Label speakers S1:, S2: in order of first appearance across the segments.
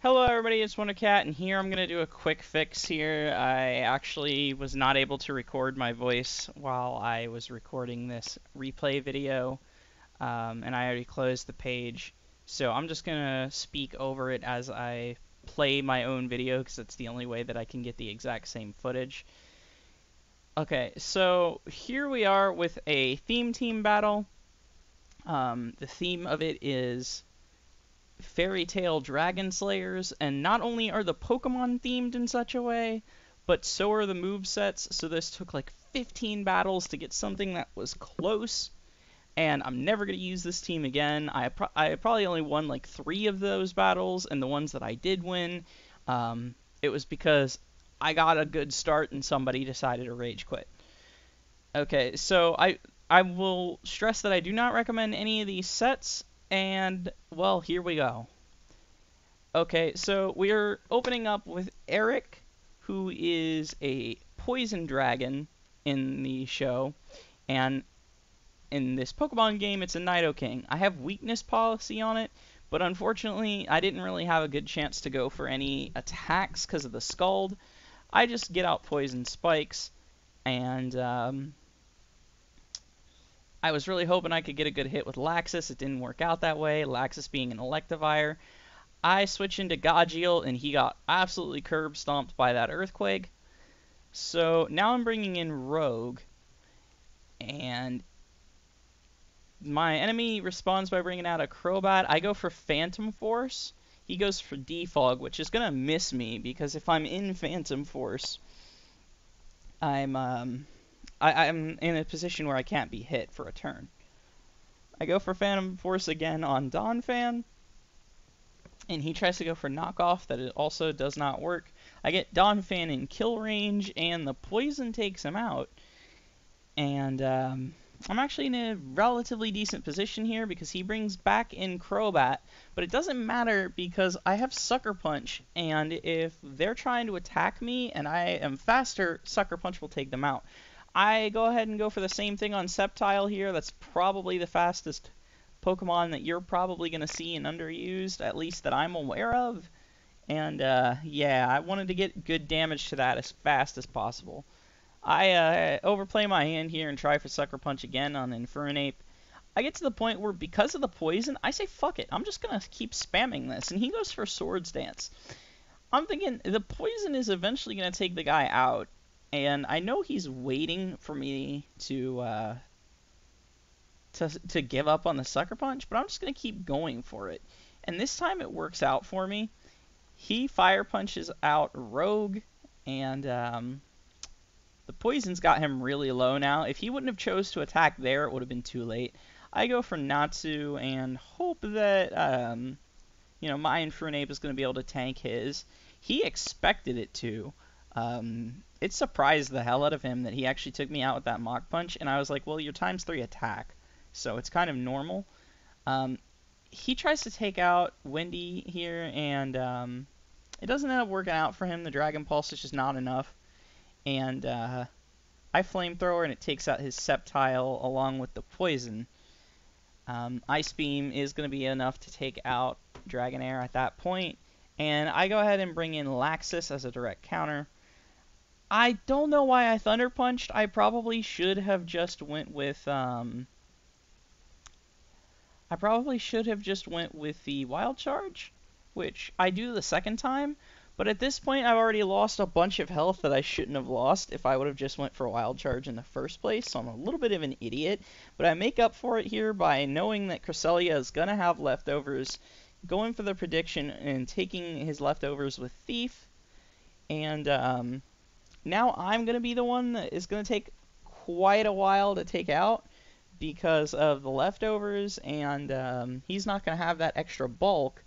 S1: Hello everybody, it's WonderCat, and here I'm going to do a quick fix here. I actually was not able to record my voice while I was recording this replay video, and I already closed the page. So I'm just going to speak over it as I play my own video, because that's the only way that I can get the exact same footage. Okay, so here we are with a theme team battle. The theme of it is fairy tale dragon slayers, and not only are the Pokemon themed in such a way, but so are the movesets. So this took like 15 battles to get something that was close, and I'm never going to use this team again. I probably only won like 3 of those battles, and the ones that I did win, it was because I got a good start and somebody decided to rage quit. Okay, so I will stress that I do not recommend any of these sets, and, well, here we go. Okay, so we're opening up with Eric, who is a poison dragon in the show, and in this Pokemon game, it's a Nidoking. I have weakness policy on it, but unfortunately, I didn't really have a good chance to go for any attacks because of the Scald. I just get out poison spikes, and I was really hoping I could get a good hit with Laxus. It didn't work out that way, Laxus being an Electivire. I switch into Gajiel, and he got absolutely curb stomped by that Earthquake. So now I'm bringing in Rogue, and my enemy responds by bringing out a Crobat. I go for Phantom Force. He goes for Defog, which is going to miss me, because if I'm in Phantom Force, I'm in a position where I can't be hit for a turn. I go for Phantom Force again on Donphan, and he tries to go for knockoff. That it also does not work. I get Donphan in kill range, and the poison takes him out. And I'm actually in a relatively decent position here because he brings back in Crobat, but it doesn't matter because I have Sucker Punch, and if they're trying to attack me and I am faster, Sucker Punch will take them out. I go ahead and go for the same thing on Sceptile here. That's probably the fastest Pokemon that you're probably going to see and underused, at least that I'm aware of. And yeah, I wanted to get good damage to that as fast as possible. I overplay my hand here and try for Sucker Punch again on Infernape. I get to the point where, because of the poison, I say fuck it, I'm just going to keep spamming this, and he goes for Swords Dance. I'm thinking the poison is eventually going to take the guy out, and I know he's waiting for me to give up on the Sucker Punch, but I'm just going to keep going for it. And this time it works out for me. He Fire Punches out Rogue, and the poison's got him really low now. If he wouldn't have chose to attack there, it would have been too late. I go for Natsu and hope that, my Infernape is going to be able to tank his. He expected it to. It surprised the hell out of him that he actually took me out with that Mach Punch, and I was like, well, you're ×3 attack, so it's kind of normal. He tries to take out Wendy here, and it doesn't end up working out for him. The Dragon Pulse is just not enough. And I Flamethrower, and it takes out his Sceptile along with the poison. Ice Beam is going to be enough to take out Dragonair at that point. And I go ahead and bring in Laxus as a direct counter. I don't know why I Thunder Punched. I probably should have just went with the Wild Charge, which I do the second time. But at this point, I've already lost a bunch of health that I shouldn't have lost if I would have just went for Wild Charge in the first place, so I'm a little bit of an idiot. But I make up for it here by knowing that Cresselia is going to have leftovers, going for the prediction and taking his leftovers with Thief. And now I'm going to be the one that is going to take quite a while to take out because of the leftovers, and he's not going to have that extra bulk.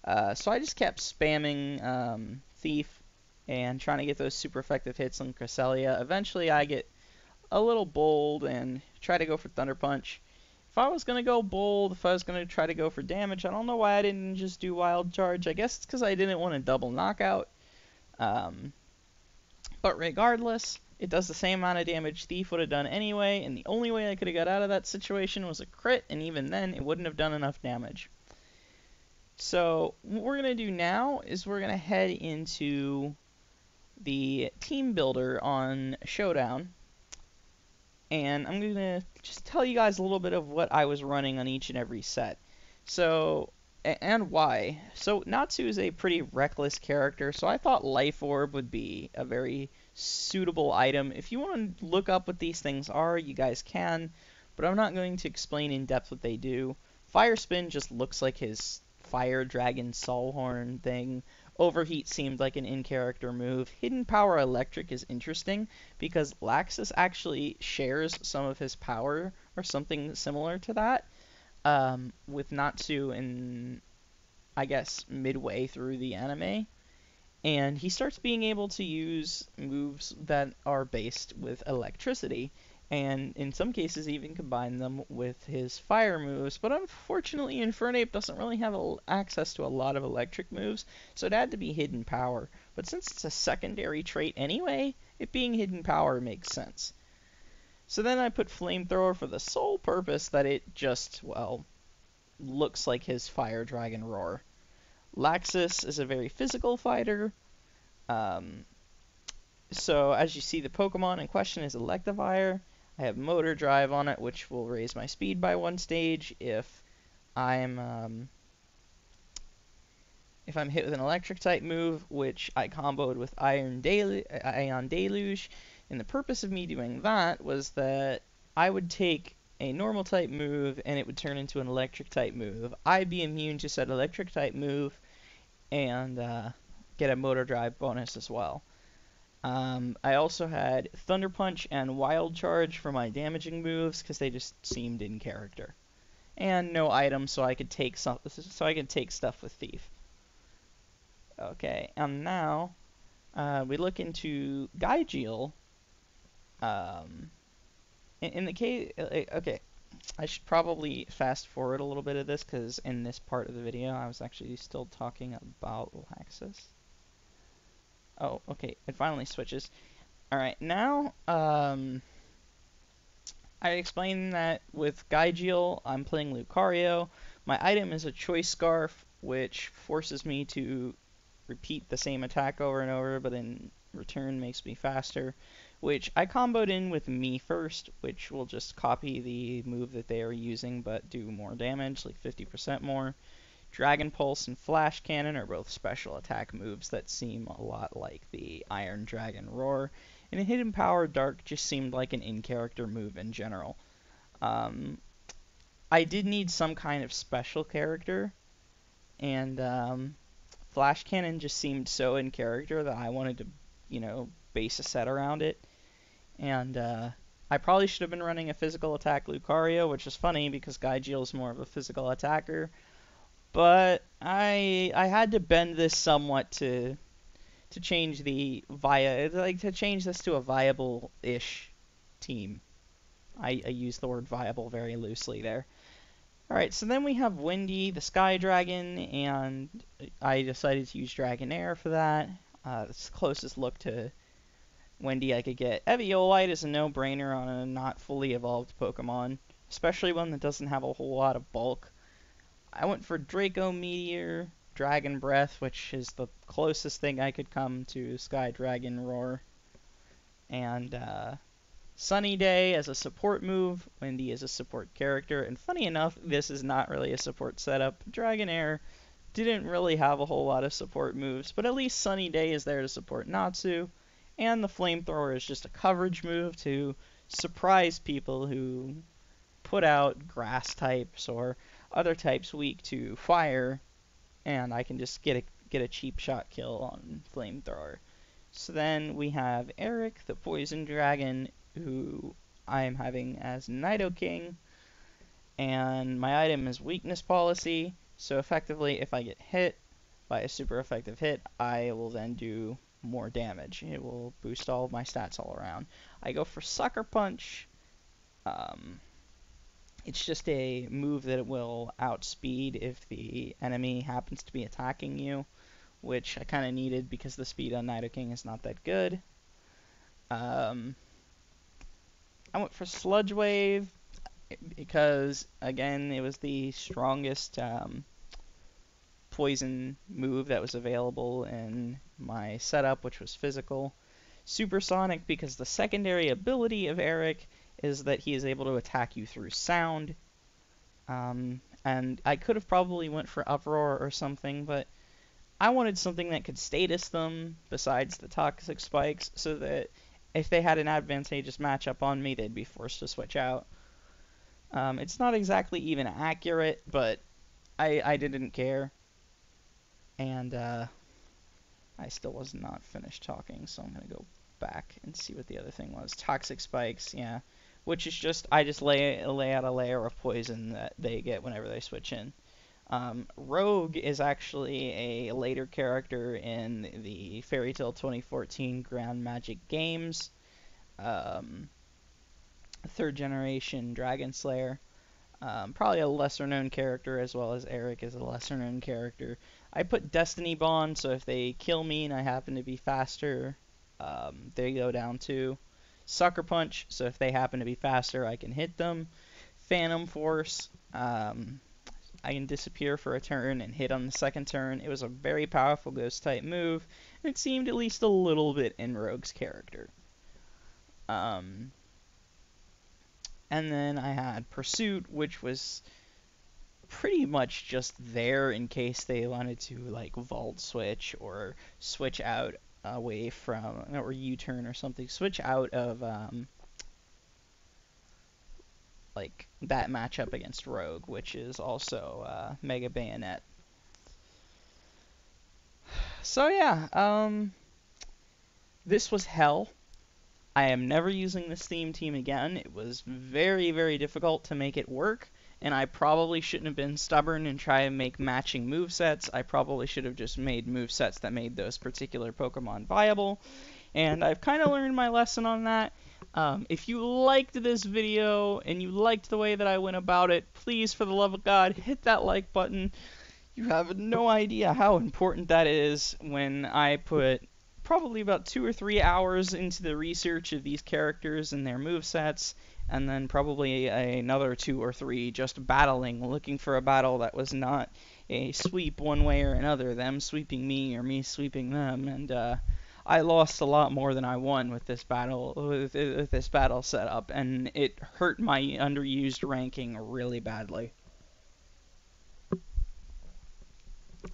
S1: So I just kept spamming Thief and trying to get those super effective hits on Cresselia. Eventually I get a little bold and try to go for Thunder Punch. If I was going to go bold, if I was going to try to go for damage, I don't know why I didn't just do Wild Charge. I guess it's because I didn't want to double knockout. But regardless, it does the same amount of damage Thief would have done anyway, and the only way I could have got out of that situation was a crit, and even then it wouldn't have done enough damage. So what we're going to do now is we're going to head into the team builder on Showdown. And I'm going to just tell you guys a little bit of what I was running on each and every set. So, and why. So Natsu is a pretty reckless character, so I thought Life Orb would be a very suitable item. If you want to look up what these things are, you guys can, but I'm not going to explain in depth what they do. Fire Spin just looks like his Fire Dragon Soulhorn thing. Overheat seemed like an in-character move. Hidden Power Electric is interesting because Laxus actually shares some of his power or something similar to that with Natsu in, I guess, midway through the anime. And he starts being able to use moves that are based with electricity, and in some cases even combine them with his fire moves. But unfortunately, Infernape doesn't really have access to a lot of electric moves, so it had to be Hidden Power. But since it's a secondary trait anyway, it being Hidden Power makes sense. So then I put Flamethrower for the sole purpose that it just, well, looks like his Fire Dragon Roar. Laxus is a very physical fighter. So as you see, the Pokemon in question is Electivire. I have Motor Drive on it, which will raise my speed by 1 stage if I'm hit with an electric type move, which I comboed with Ion Deluge. And the purpose of me doing that was that I would take a normal type move and it would turn into an electric type move. I'd be immune to said electric type move and get a Motor Drive bonus as well. I also had Thunder Punch and Wild Charge for my damaging moves because they just seemed in character, and no items, so I could take stuff with Thief. Okay, and now we look into Gaijil. In the case, okay, I should probably fast forward a little bit of this because in this part of the video I was actually still talking about Laxus. Oh, okay, it finally switches. Alright, now, I explained that with Gaijil, I'm playing Lucario. My item is a Choice Scarf, which forces me to repeat the same attack over and over, but in return makes me faster, which I comboed in with Me First, which will just copy the move that they are using, but do more damage, like 50% more. Dragon Pulse and Flash Cannon are both special attack moves that seem a lot like the Iron Dragon Roar, and Hidden Power Dark just seemed like an in-character move in general. I did need some kind of special character, and Flash Cannon just seemed so in character that I wanted to, base a set around it. And I probably should have been running a physical attack Lucario, which is funny because Gaijil is more of a physical attacker. But I had to bend this somewhat to change to change this to a viable-ish team. I use the word viable very loosely there. Alright, so then we have Windy, the Sky Dragon, and I decided to use Dragonair for that. It's the closest look to Windy I could get. Eviolite is a no-brainer on a not fully evolved Pokemon, especially one that doesn't have a whole lot of bulk. I went for Draco Meteor, Dragon Breath, which is the closest thing I could come to Sky Dragon Roar, and Sunny Day as a support move, Windy as a support character, and funny enough, this is not really a support setup. Dragonair didn't really have a whole lot of support moves, but at least Sunny Day is there to support Natsu, and the Flamethrower is just a coverage move to surprise people who put out grass types or other types weak to fire, and I can just get a cheap shot kill on Flamethrower. So then we have Eric, the Poison Dragon, who I am having as Nidoking, and my item is Weakness Policy, so effectively if I get hit by a super effective hit, I will then do more damage. It will boost all of my stats all around. I go for Sucker Punch. It's just a move that will outspeed if the enemy happens to be attacking you, which I kind of needed because the speed on Nidoking is not that good. I went for Sludge Wave because, again, it was the strongest poison move that was available in my setup, which was physical. Supersonic because the secondary ability of Eric is that he is able to attack you through sound. And I could have probably went for Uproar or something, but I wanted something that could status them besides the toxic spikes, so that if they had an advantageous matchup on me, they'd be forced to switch out. It's not exactly even accurate, but I didn't care. And I still was not finished talking, so I'm going to go back and see what the other thing was. Toxic spikes, yeah. Which is just, I just lay out a layer of poison that they get whenever they switch in. Rogue is actually a later character in the Fairy Tail 2014 Grand Magic games. Third generation Dragon Slayer. Probably a lesser known character, as well as Eric is a lesser known character. I put Destiny Bond, so if they kill me and I happen to be faster, they go down too. Sucker Punch, so if they happen to be faster, I can hit them. Phantom Force, I can disappear for a turn and hit on the second turn. It was a very powerful ghost type move, and it seemed at least a little bit in Rogue's character. And then I had Pursuit, which was pretty much just there in case they wanted to like vault switch or switch out away from, or U-turn or something, switch out of like that matchup against Rogue, which is also Mega Bayonet. So yeah, this was hell. I am never using this theme team again. It was very, very difficult to make it work, and I probably shouldn't have been stubborn and try and make matching movesets. I probably should have just made movesets that made those particular Pokemon viable, and I've kind of learned my lesson on that. If you liked this video and you liked the way that I went about it, please, for the love of God, hit that like button. You have no idea how important that is when I put probably about 2 or 3 hours into the research of these characters and their movesets, and then probably another 2 or 3 just battling, looking for a battle that was not a sweep one way or another, them sweeping me or me sweeping them, and I lost a lot more than I won with this battle setup, and it hurt my underused ranking really badly.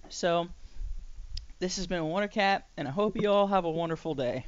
S1: So, this has been Watercat, and I hope you all have a wonderful day.